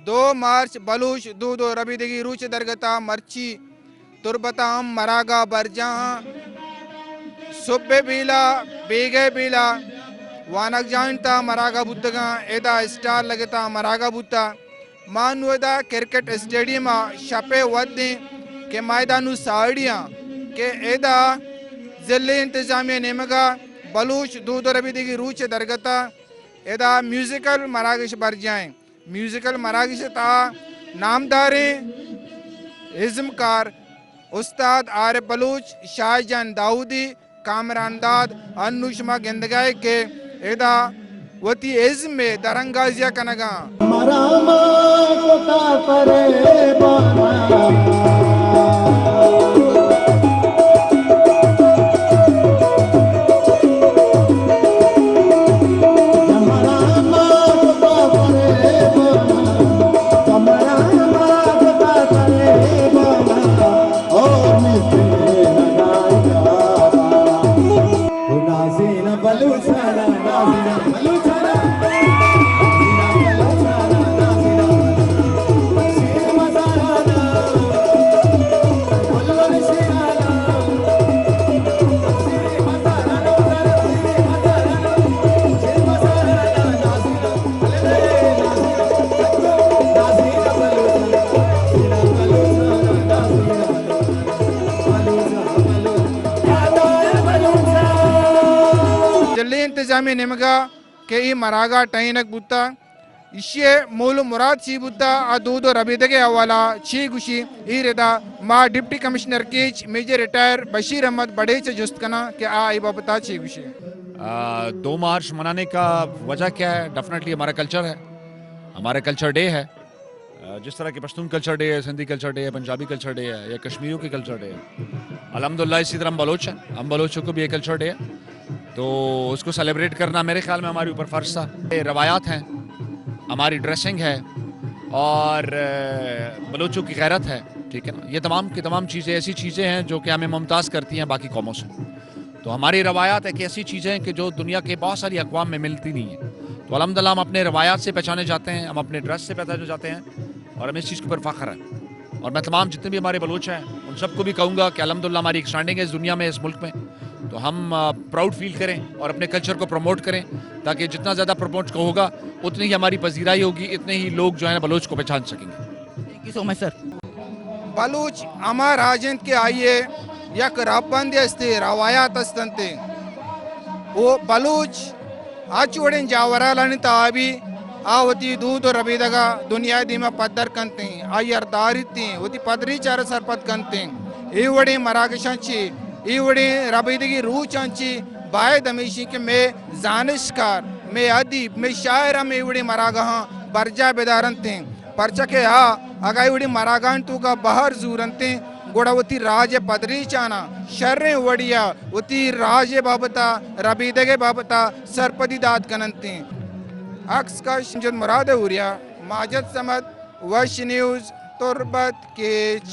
2 मार्च बलूच दूदो रबीदगी रूच दरगता मर्ची तुरबताम मरागा बरजा सुब्बे बीला बेगे बीला वानक जानता मरागा बुद्धगा एदा स्टार लगता मरागा बुद्धा मानवदा क्रिकेट स्टेडियम शपे वदे के मैदानु साड़ियाँ के एदा जिले इंतजामिया नेमगा बलूच दूध रबीदगी रूच दरगता एदा म्यूजिकल मरागिश बर जाए म्यूजिकल मरागिश ता नामदारे इज़्मकार उस्ताद आरिफ बलूच शाहजहान दाऊदी कामरान दाद अनुष्मा गेंदगाय के एदा वती इज़्म में दरंगाजिया कनगा इंतजामी निमगा के ई मरागा टैनक बुत्ता इशे मूल मुराद ची बुत्ता अदूद रबीदगे हवाला ची गुशी ई रेदा मा डिप्टी कमिश्नर कीच मेजर रिटायर बशीर अहमद बड़े से जुस्त कना के आई बाबता ची गुशी 2 मार्च मनाने का वजह क्या है? डेफिनेटली हमारा कल्चर है, हमारा कल्चर डे है। जिस तरह की पश्तून कल्चर डे है, सिंधी कल्चर डे है, पंजाबी कल्चर डे है या कश्मीरियों की कल्चर डे है, अल्हम्दुलिल्लाह इसी तरह हम बलोचों को भी एक कल्चर डे है, तो उसको सेलिब्रेट करना मेरे ख्याल में हमारे ऊपर फ़र्ज था। ये रवायात हैं, हमारी ड्रेसिंग है और बलोचों की गैरत है, ठीक है ना। ये तमाम की तमाम चीज़ें ऐसी चीज़ें हैं जो कि हमें मुमताज़ करती हैं बाकी कौमों से। तो हमारी रवायात एक ऐसी चीज़ें हैं कि जो दुनिया के बहुत सारी अक़वाम में मिलती नहीं है। तो अल्हम्दुलिल्लाह हम अपने रवायात से पहचाने जाते हैं, हम अपने ड्रेस से पहचाने जाते हैं और हमें इस चीज़ के ऊपर फ़ख्र है। और मैं तमाम जितने भी हमारे बलोच हैं उन सबको भी कहूँगा कि अल्हम्दुलिल्लाह हमारी एक स्टैंडिंग है इस दुनिया में, इस मुल्क में, तो हम प्राउड फील करें और अपने कल्चर को प्रमोट करें, ताकि जितना ज़्यादा प्रमोट होगा उतनी ही हमारी पजीराई होगी, इतने ही लोग जो है बलोच को पहचान सकेंगे। Thank you so much sir. Baloch अमा राजेंद्र के आइए यक रबंद अस्ते रवायात अस्तंते वो बलूच आचुड़े जावराలని ताबी आवती दूध रबीदगा दुनिया दीमा पदर कंते आयर दारिती वती पदरी चार सरपत कंते इवड़े मरागशांची इवड़े रबीदगी रूचांची बाय दमीशी के मैं जानशकार मैं अदीब मैं शायर में इवड़े मरागा बरजा बेदारंते परचा के अगा इवड़ी मरागान तू का बाहर जूरंते गोड़ावती राज पदरी चाना शर्रे वड़िया वती राज बाबता रबीदगे बाबता सरपदी दाद कनंते अक्स का मुराद उरिया माजद समद वश न्यूज़ तुरबत के